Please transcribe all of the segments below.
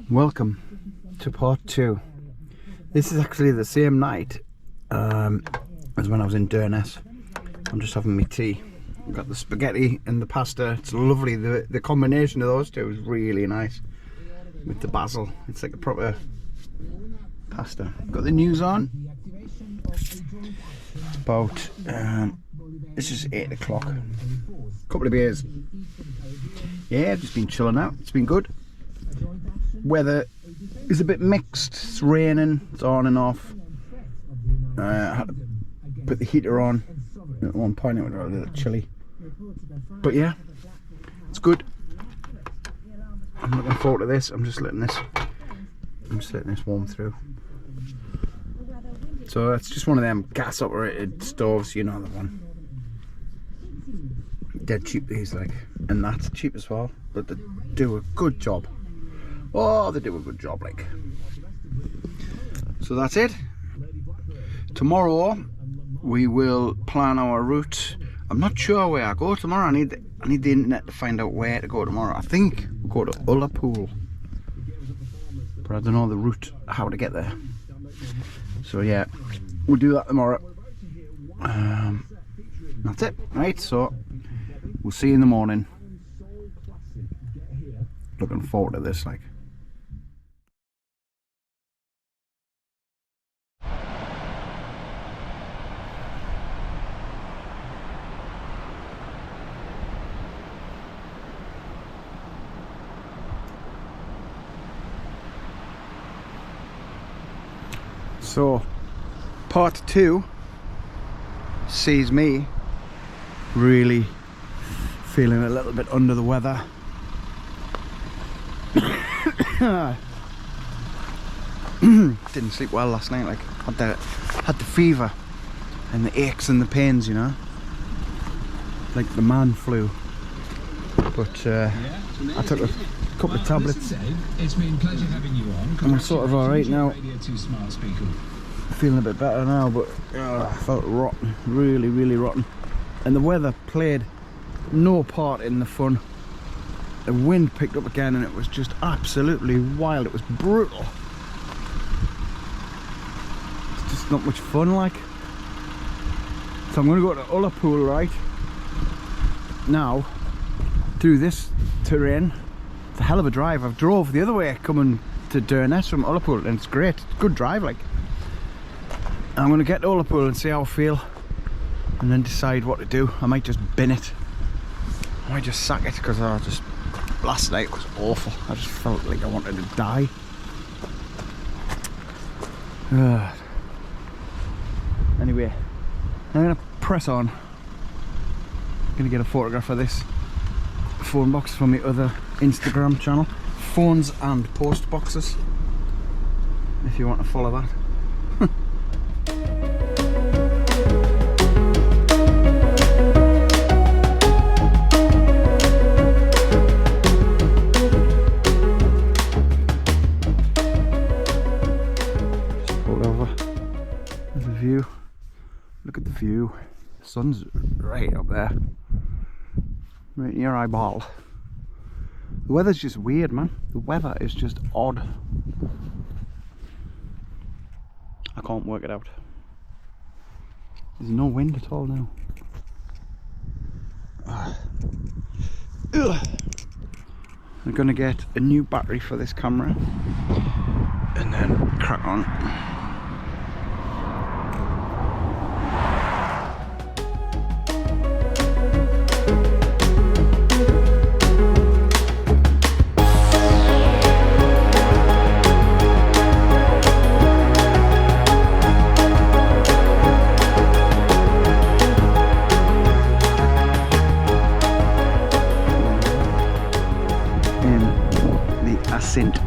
Welcome to part 2. This is actually the same night as when I was in Durness. I'm just having my tea. I've got the spaghetti and the pasta. It's lovely. The combination of those two is really nice with the basil. It's like a proper pasta. Got the news on. About it's just 8 o'clock. Couple of beers. Yeah, just been chilling out. It's been good. Weather is a bit mixed. It's raining. It's on and off. I had to put the heater on at one point. It was a little chilly, but yeah, it's good. I'm looking forward to this. I'm just letting this warm through. So it's just one of them gas operated stoves, you know, the one. Dead cheap these, like, and that's cheap as well, but they do a good job. Oh, they do a good job, like. So that's it. Tomorrow we will plan our route. I'm not sure where I go tomorrow. I need the internet to find out where to go tomorrow. I think we'll go to Ullapool, but I don't know the route, how to get there. So yeah, we'll do that tomorrow. That's it, right? So we'll see you in the morning. Looking forward to this, like. So part 2 sees me really feeling a little bit under the weather. Didn't sleep well last night, like had the fever and the aches and the pains, you know, like the man flu. But I took a couple of tablets. It's been a pleasure having you on. I'm sort of alright now. Feeling a bit better now, but I felt rotten, really rotten. And the weather played no part in the fun. The wind picked up again and it was just absolutely wild. It was brutal. It's just not much fun, like. So I'm going to go to Ullapool right now, through this terrain. It's a hell of a drive. I've drove the other way coming to Durness from Ullapool and it's great. It's a good drive, like. I'm going to get to Ullapool and see how I feel and then decide what to do. I might just bin it. I might just sack it, because last night was awful. I just felt like I wanted to die. Anyway, I'm going to press on. I'm going to get a photograph of this phone box from my other Instagram channel. Phones and post boxes, if you want to follow that. Look at the view. The sun's right up there, right in your eyeball. The weather's just weird, man. The weather is just odd. I can't work it out. There's no wind at all now. I'm gonna get a new battery for this camera and then crack on.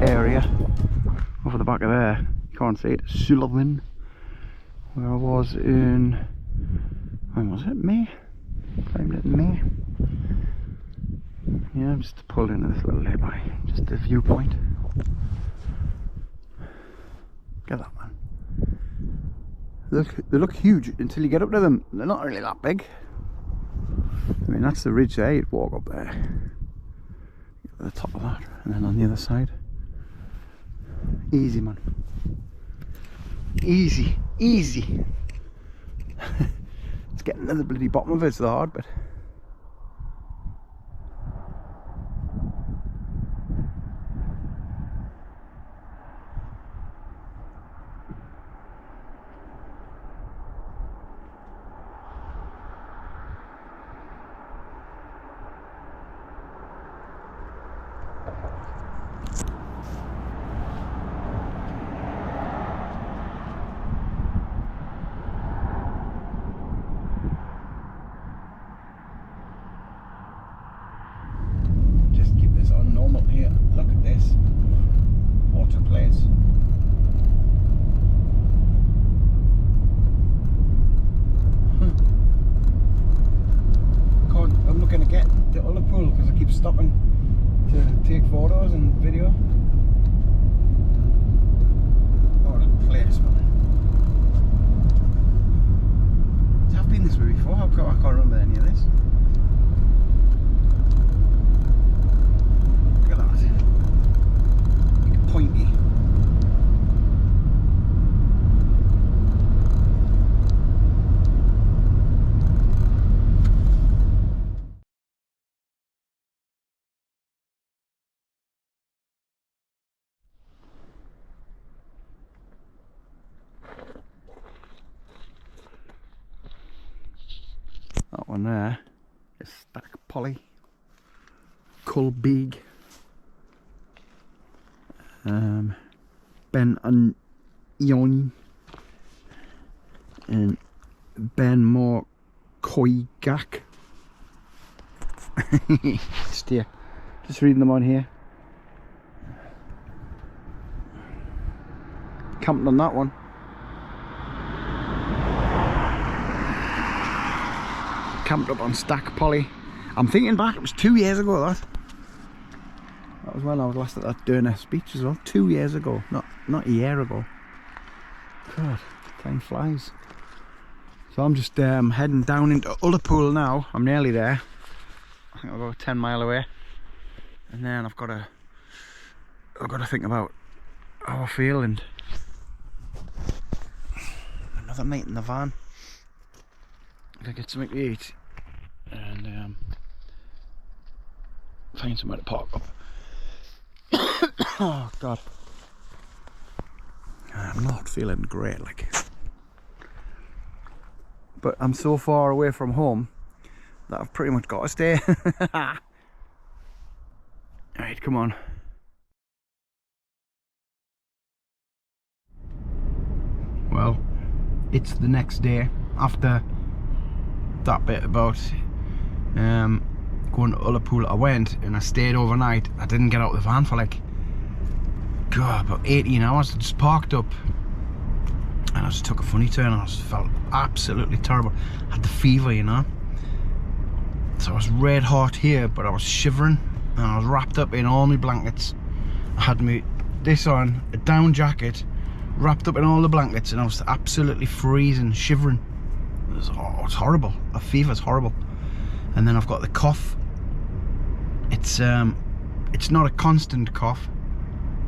Area over the back of there, you can't see it. Sullivan, where I was in, when was it? May? Climbed it in May. Yeah, I'm just pulled into this little lay-by, just a viewpoint. Look at that, man. They look huge until you get up to them. They're not really that big. I mean, that's the ridge there. You'd walk up there. at the top of that, and then on the other side. Easy, man. Easy, easy. It's getting to the bloody bottom of it's the hard bit. Here, look at this. Water place. I'm not going to get the other pool because I keep stopping to take photos and video. What a place, man. I've been this way before. I can't remember any of this. Pointy. That one there is Stack Polly, Culbeeg. Ben and Ioni and Ben More Koigak. Just reading them on here. Camped on that one. Camped up on Stack Polly. I'm thinking back, it was 2 years ago that was when I was last at that Durness beach as well. 2 years ago, not a year ago. God, time flies. So I'm just heading down into Ullapool now. I'm nearly there. I think I'll go 10 mile away, and then I've got to think about how I feel and another night in the van. Gotta get something to eat and find somewhere to park up. Oh God, I'm not feeling great, like, but I'm so far away from home that I've pretty much got to stay. Alright, come on. Well, it's the next day after that bit about going to Ullapool. I went and I stayed overnight. I didn't get out of the van for like, God, about 18 hours. I just parked up and I just took a funny turn and I just felt absolutely terrible. I had the fever, you know. So I was red hot here, but I was shivering and I was wrapped up in all my blankets. I had this on, a down jacket, wrapped up in all the blankets, and I was absolutely freezing, shivering. It's horrible. A fever's horrible. And then I've got the cough. It's not a constant cough,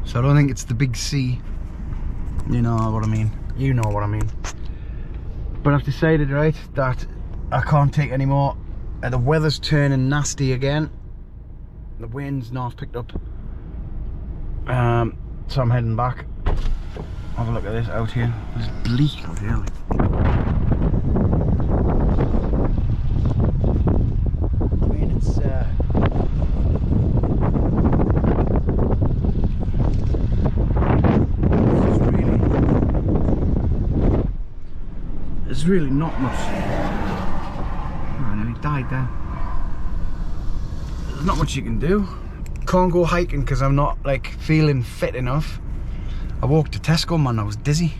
so I don't think it's the big C. You know what I mean. You know what I mean. But I've decided, right, that I can't take any more. The weather's turning nasty again. The wind's now picked up. So I'm heading back. Have a look at this out here. It's bleak out here. There's really not much. Oh, no, he died there. There's not much you can do. Can't go hiking because I'm not like feeling fit enough. I walked to Tesco, man, I was dizzy.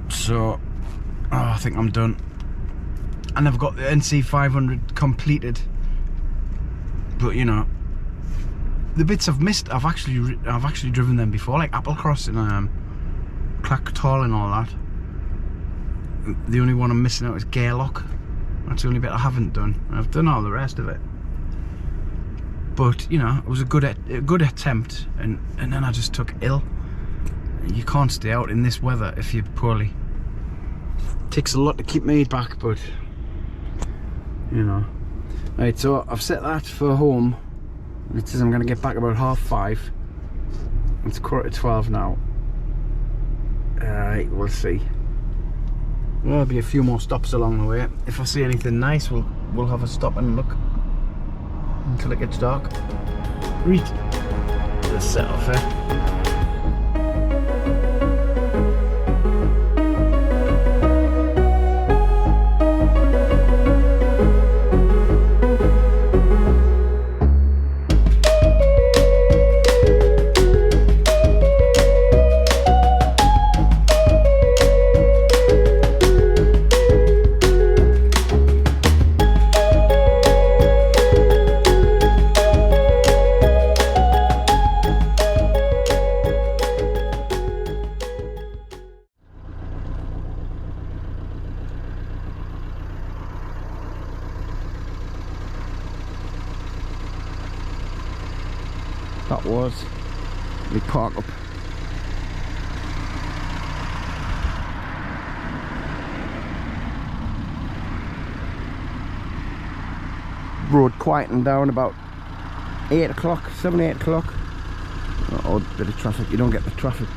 So, I think I'm done. And I've got the NC 500 completed. But you know, the bits I've missed, I've actually driven them before, like Applecross and Clacktall and all that. The only one I'm missing out is Gairloch. That's the only bit I haven't done. I've done all the rest of it. but you know, it was a good attempt, and then I just took ill. You can't stay out in this weather if you're poorly. It takes a lot to keep me back, but you know. Right, so I've set that for home. It says I'm going to get back about 5:30. It's 11:15 now. We'll see. There'll be a few more stops along the way. If I see anything nice, we'll have a stop and look until it gets dark. Read the set off here. That was the park up. Road quieting down about 8 o'clock, 7, 8 o'clock. Odd bit of traffic. You don't get the traffic.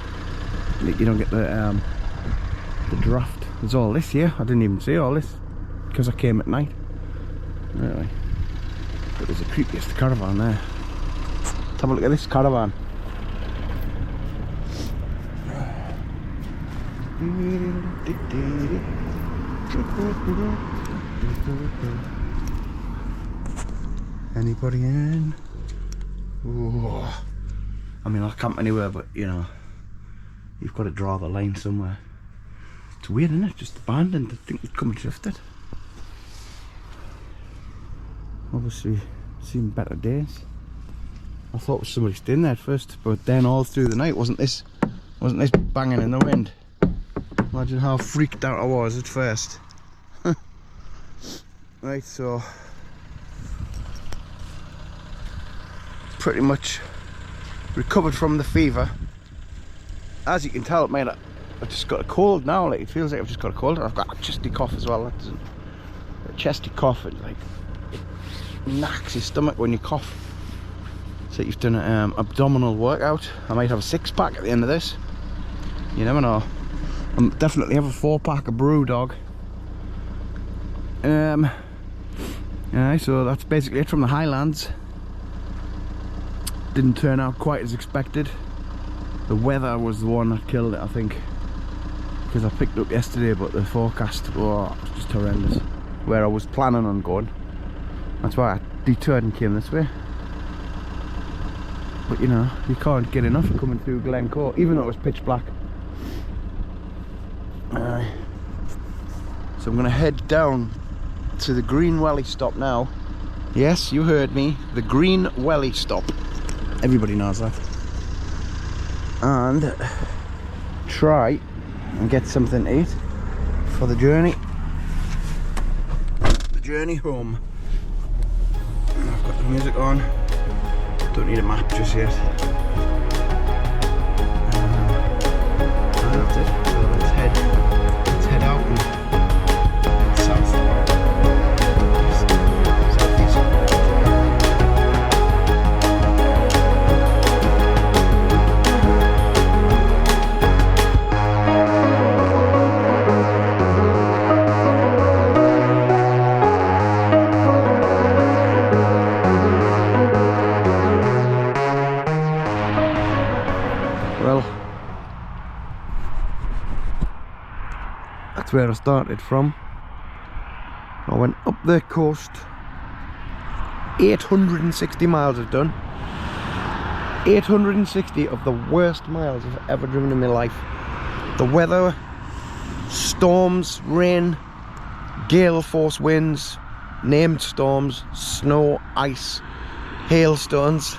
You don't get the draft. There's all this here. I didn't even see all this because I came at night. Anyway, but there's the creepiest caravan there. Let's have a look at this caravan. Anybody in? Ooh. I mean, I'll camp anywhere, but you know, you've got to draw the line somewhere. It's weird, isn't it? Just abandoned. I think they'd come and drifted. Obviously, seen better days. I thought it was somebody staying there at first, but then all through the night wasn't this banging in the wind. Imagine how freaked out I was at first. Right, so pretty much recovered from the fever. As you can tell, mate, I've just got a cold now. Like, it feels like I've just got a cold. I've got a chesty cough as well. That's a chesty cough. It knacks your stomach when you cough. So you've done an abdominal workout. I might have a 6-pack at the end of this. You never know. I'm definitely have a 4-pack of brew dog. Yeah, so that's basically it from the Highlands. Didn't turn out quite as expected. The weather was the one that killed it, I think, because I picked up yesterday, but the forecast was just horrendous. Where I was planning on going, that's why I detoured and came this way. But you know, you can't get enough coming through Glencoe, even though it was pitch black. So I'm going to head down to the Green Welly stop now. Yes, you heard me, the Green Welly stop. Everybody knows that. And try and get something to eat for the journey. The journey home. I've got the music on. Don't need a map just yet. And that's it. So let's head out and south. Southeast. Well, that's where I started from. I went up the coast. 860 miles I've done. 860 of the worst miles I've ever driven in my life. The weather, storms, rain, gale force winds, named storms, snow, ice, hailstones.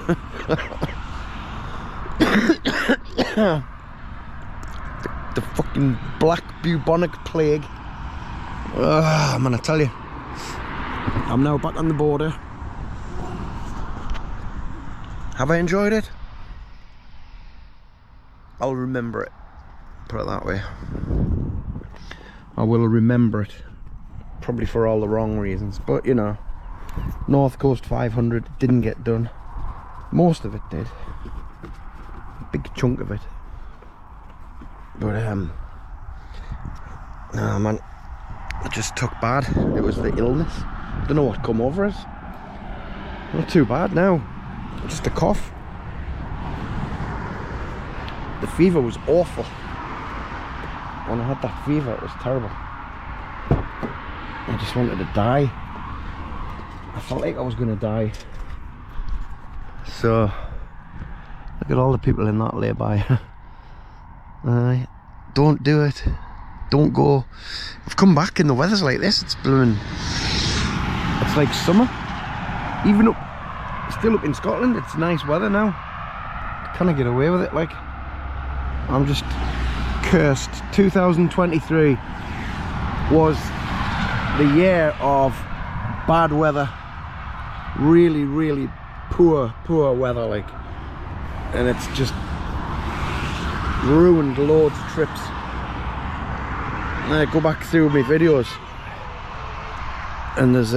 the fucking black bubonic plague. I'm gonna tell you, I'm now back on the border. Have I enjoyed it? I'll remember it. Put it that way. I will remember it. Probably for all the wrong reasons, but you know, North Coast 500 didn't get done. Most of it did. A big chunk of it. But nah man, it just took bad. It was the illness. Don't know what come over it. Not too bad now. Just a cough. The fever was awful. When I had that fever, it was terrible. I just wanted to die. I felt like I was going to die. So, look at all the people in that lay-by. Don't do it. Don't go. I've come back and the weather's like this. It's blooming. It's like summer. Even up, still up in Scotland, it's nice weather now. Can I get away with it? Like, I'm just cursed. 2023 was the year of bad weather. Really, really poor weather, like, and it's just ruined loads of trips. I go back through my videos and there's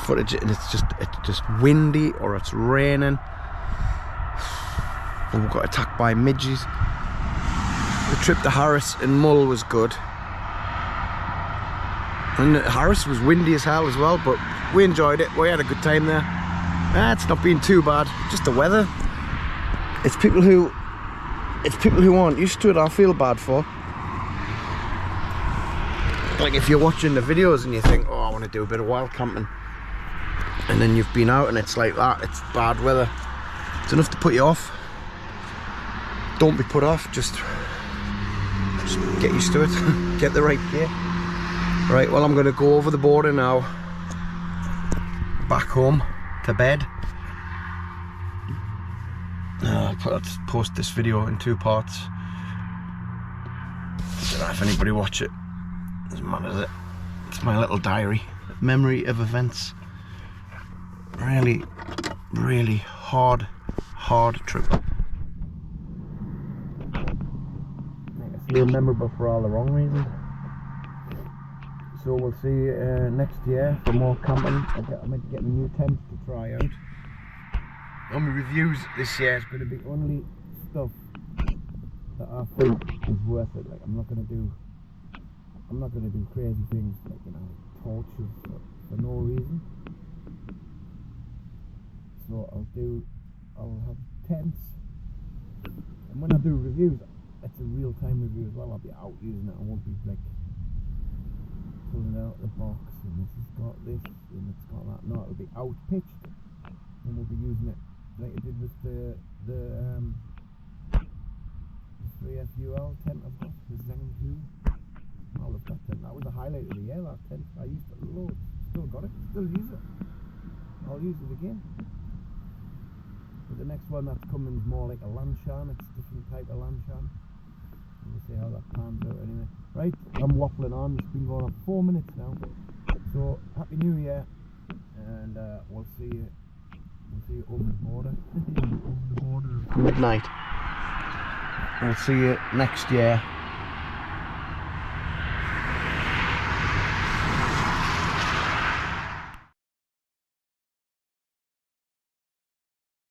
footage and it's just windy or it's raining. We got attacked by midges. The trip to Harris and Mull was good. And Harris was windy as hell as well, but we enjoyed it. We had a good time there. It's not been too bad. Just the weather. It's people who aren't used to it I feel bad for. Like if you're watching the videos and you think, oh, I want to do a bit of wild camping, and then you've been out and it's like that, it's bad weather, it's enough to put you off. Don't be put off, just get used to it. Get the right gear. Right, well, I'm going to go over the border now, back home to bed. I'll post this video in 2 parts. Don't know if anybody watch it. Doesn't matter. It's my little diary, memory of events. Really, really hard trip. It's still memorable for all the wrong reasons. So we'll see next year for more camping. I might get a new tent to try out. On my reviews this year is going to be only stuff that I think is worth it. Like I'm not going to do crazy things like, you know, torches for no reason. So I'll have tents, and when I do reviews, it's a real time review as well. I'll be out using it. I won't be like pulling out the box and this has got this and it's got that. No, it'll be out pitched, and we'll be using it like I did with the 3FUL tent I've got, the Zengu. I love that tent. That was the highlight of the year, that tent. I used it a lot. Still got it. Still use it. I'll use it again. But the next one that's coming is more like a Lanshan. It's a different type of Lanshan. We'll see how that pans out anyway. Right, I'm waffling on. It's been going on 4 minutes now. So, Happy New Year. And we'll see you. We'll see you over the border. Over the border. Midnight. We'll see you next year.